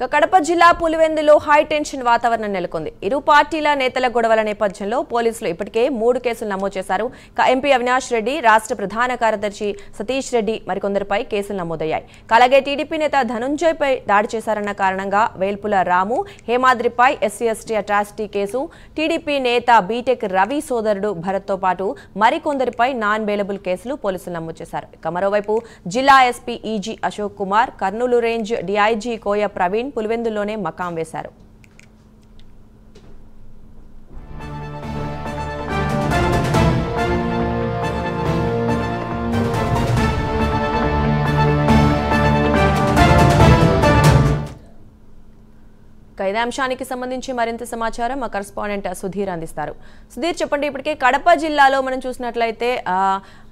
కడప జిల్లా పులివెందులో high tension వాతావరణం నెలకొంది. ఇరు పార్టీల నేతల గొడవల నేపథ్యంలో పోలీసులు ఇప్పటికే 3 కేసులు నమోదు చేశారు. ఎంపీ అవినాష్ రెడ్డి, రాష్ట్ర ప్రధాన కార్యదర్శి సతీష్ రెడ్డి మరికొందరిపై కేసులు నమోదయ్యాయి. అలాగే టీడీపీ నేత ధనుంజయ్ పై దాడి చేశారన్న కారణంగా వేల్పుల రాము, హేమాద్రిపై ఎస్సీ/ఎస్టీ అట్రాసిటీ కేసు, టీడీపీ నేత బీటెక్ రవి సోదరుడు భరత్తో పాటు మరికొందరిపై నాన్ బెయిలబుల్ కేసులు పోలీసులు నమోదు చేశారు. మరోవైపు జిల్లా ఎస్పీ ఈజీ అశోక్ కుమార్, కర్నూలు రేంజ్ డీఐజీ కోయ ప్రవీణ్ పులివెందులోనే మకాం వేశారు. ఇదే అంశానికి సంబంధించి మరింత సమాచారం మా కరెస్పాండెంట్ సుధీర్ అందిస్తారు. సుధీర్, చెప్పండి, ఇప్పటికే కడప జిల్లాలో మనం చూసినట్లయితే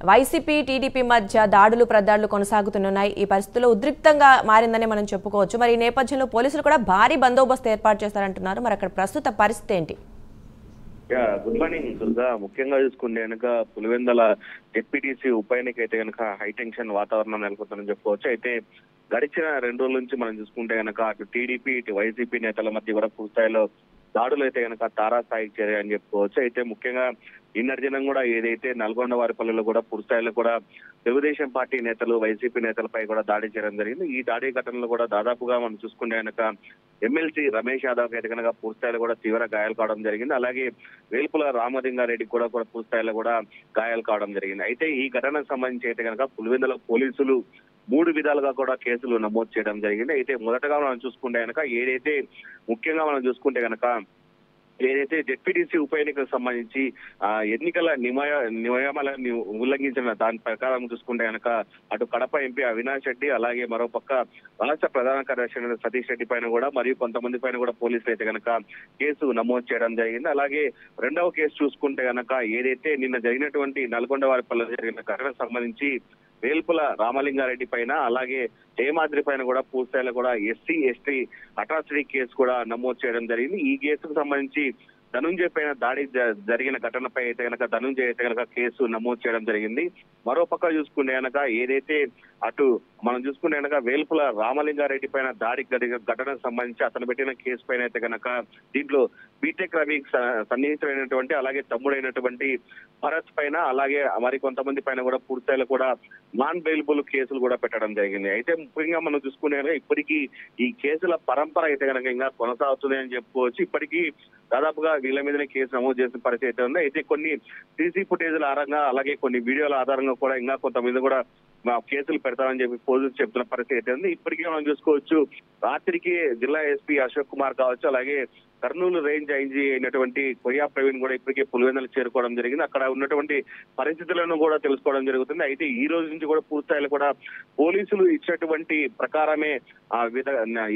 వైసీపీ టీడీపీ మధ్య దాడులు ప్రదాడులు కొనసాగుతున్నాయి. ఈ పరిస్థితుల్లో ఉద్రిక్తంగా మారిందని మనం చెప్పుకోవచ్చు. మరి ఈ నేపథ్యంలో పోలీసులు కూడా భారీ బందోబస్తు ఏర్పాటు చేస్తారంటున్నారు. మరి అక్కడ ప్రస్తుత పరిస్థితి ఏంటి? Good morning Durga. ముఖ్యంగా చూసుకుంటే కనుక పులివెందుల జెడ్పీటీసీ ఉప ఎన్నిక అయితే కనుక హైటెన్షన్ వాతావరణం నెలకొందని చెప్పుకోవచ్చు. అయితే గడిచిన 2 రోజుల నుంచి మనం చూసుకుంటే కనుక అటు టీడీపీ ఇటు వైసీపీ నేతల మధ్య కూడా పూర్తి స్థాయిలో దాడులు అయితే కనుక తారాస్థాయికి చేరాయని చెప్పుకోవచ్చు. అయితే ముఖ్యంగా నిన్నటి దినం కూడా ఏదైతే నల్గొండ వారిపల్లెలో కూడా పూర్తి స్థాయిలో కూడా తెలుగుదేశం పార్టీ నేతలు వైసీపీ నేతలపై కూడా దాడి చేయడం జరిగింది. ఈ దాడి ఘటనలో కూడా దాదాపుగా మనం చూసుకుంటే కనుక ఎమ్మెల్సీ రమేష్ యాదవ్ అయితే కనుక పూర్తి స్థాయిలో కూడా తీవ్ర గాయాలు కావడం జరిగింది. అలాగే వేల్పుల రామలింగారెడ్డి కూడా పూర్తి స్థాయిలో కూడా గాయాలు కావడం జరిగింది. అయితే ఈ ఘటనకు సంబంధించి అయితే కనుక పులివెందుల పోలీసులు 3 విధాలుగా కూడా కేసులు నమోదు చేయడం జరిగింది. అయితే మొదటగా మనం చూసుకుంటే కనుక ముఖ్యంగా మనం చూసుకుంటే కనుక ఏదైతే జెడ్పీటీసీ ఉప ఎన్నికలకు సంబంధించి ఎన్నికల నియమాలను ఉల్లంఘించిన దాని ప్రకారం చూసుకుంటే కనుక అటు కడప ఎంపీ అవినాష్ రెడ్డి, అలాగే మరోపక్క రాష్ట్ర ప్రధాన కార్యదర్శి సతీష్ రెడ్డి పైన కూడా మరియు కొంతమంది పైన కూడా పోలీసులు అయితే కనుక కేసు నమోదు చేయడం జరిగింది. అలాగే రెండవ కేసు చూసుకుంటే కనుక ఏదైతే నిన్న జరిగినటువంటి నల్గొండ వారిపల్లెలో జరిగిన ఘటనకు సంబంధించి వేల్పుల రామలింగారెడ్డి పైన అలాగే హేమాద్రి పైన కూడా పూర్తిస్థాయిలో కూడా ఎస్సీ/ఎస్టీ అట్రాసిటీ కేసు కూడా నమోదు చేయడం జరిగింది. ఈ కేసుకు సంబంధించి ధనుంజయ్ పైన దాడి జరిగిన ఘటనపై అయితే కనుక ధనుంజయ్ అయితే కనుక కేసు నమోదు చేయడం జరిగింది. మరోపక్క చూసుకుంటే కనుక ఏదైతే అటు మనం చూసుకుంటే కనుక వేల్పుల రామలింగారెడ్డి పైన దాడి ఘటనకు సంబంధించి అతను పెట్టిన కేసు పైన అయితే కనుక దీంట్లో బీటెక్ రవికి సన్నిహితుడైనటువంటి అలాగే తమ్ముడైనటువంటి భరత్ పైన అలాగే మరి కొంతమంది పైన కూడా పూర్తిస్థాయిలో కూడా నాన్ బెయిలబుల్ కేసులు కూడా పెట్టడం జరిగింది. అయితే ముఖ్యంగా మనం చూసుకునే ఇప్పటికీ ఈ కేసుల పరంపర అయితే కనుక ఇంకా కొనసాగుతుంది అని చెప్పుకోవచ్చు. ఇప్పటికీ దాదాపుగా వీళ్ళ మీదనే కేసు నమోదు చేసిన పరిస్థితి అయితే ఉంది. అయితే కొన్ని సీసీ ఫుటేజ్ల ఆధారంగా అలాగే కొన్ని వీడియోల ఆధారంగా కూడా ఇంకా కొంతమంది కూడా కేసులు పెడతారని చెప్పి పోలీసులు చెప్తున్న పరిస్థితి అయితే ఉంది. ఇప్పటికీ మనం చూసుకోవచ్చు రాత్రికి జిల్లా ఎస్పీ అశోక్ కుమార్ కావచ్చు, అలాగే కర్నూలు రేంజ్ ఐజీ అయినటువంటి కొయ్యా ప్రవీణ్ కూడా ఇప్పటికే పులివెందులు చేరుకోవడం జరిగింది. అక్కడ ఉన్నటువంటి పరిస్థితులను కూడా తెలుసుకోవడం జరుగుతుంది. అయితే ఈ రోజు నుంచి కూడా పూర్తిస్థాయిలో కూడా పోలీసులు ఇచ్చినటువంటి ప్రకారమే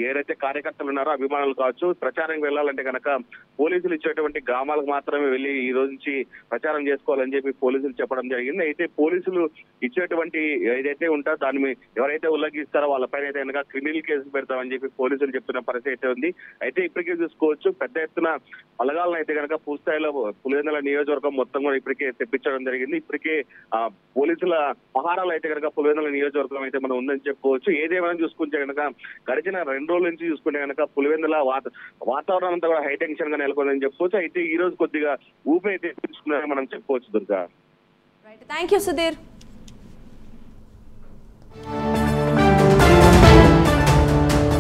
ఏదైతే కార్యకర్తలు ఉన్నారో అభిమానులు కావచ్చు ప్రచారం వెళ్ళాలంటే కనుక పోలీసులు ఇచ్చేటువంటి గ్రామాలకు మాత్రమే వెళ్లి ఈ రోజు నుంచి ప్రచారం చేసుకోవాలని చెప్పి పోలీసులు చెప్పడం జరిగింది. అయితే పోలీసులు ఇచ్చేటువంటి ఏదైతే ఉంటుందో దాన్ని ఎవరైతే ఉల్లంఘిస్తారో వాళ్ళపైన అయితే కనుక క్రిమినల్ కేసులు పెడతామని చెప్పి పోలీసులు చెప్తున్న పరిస్థితి అయితే ఉంది. అయితే ఇప్పటికే చూసుకోవచ్చు పెద్ద ఎత్తున బలగాలను అయితే కనుక పూర్తిస్థాయిలో పులివెందుల నియోజకవర్గం మొత్తం కూడా ఇప్పటికే తెప్పించడం జరిగింది. ఇప్పటికే పోలీసుల పహారాలు అయితే కనుక పులివెందుల నియోజకవర్గం అయితే మనం ఉందని చెప్పుకోవచ్చు. ఏదేమైనా చూసుకుంటే కనుక గడిచిన 2 రోజుల నుంచి చూసుకుంటే కనుక పులివెందుల వాతావరణం అంతా కూడా హైటెన్షన్ గా నెలకొందని చెప్పుకోవచ్చు. అయితే ఈ రోజు కొద్దిగా ఊపి అయితే తీసుకున్నారని మనం చెప్పుకోవచ్చు దుర్గా. Thank you Sudheer.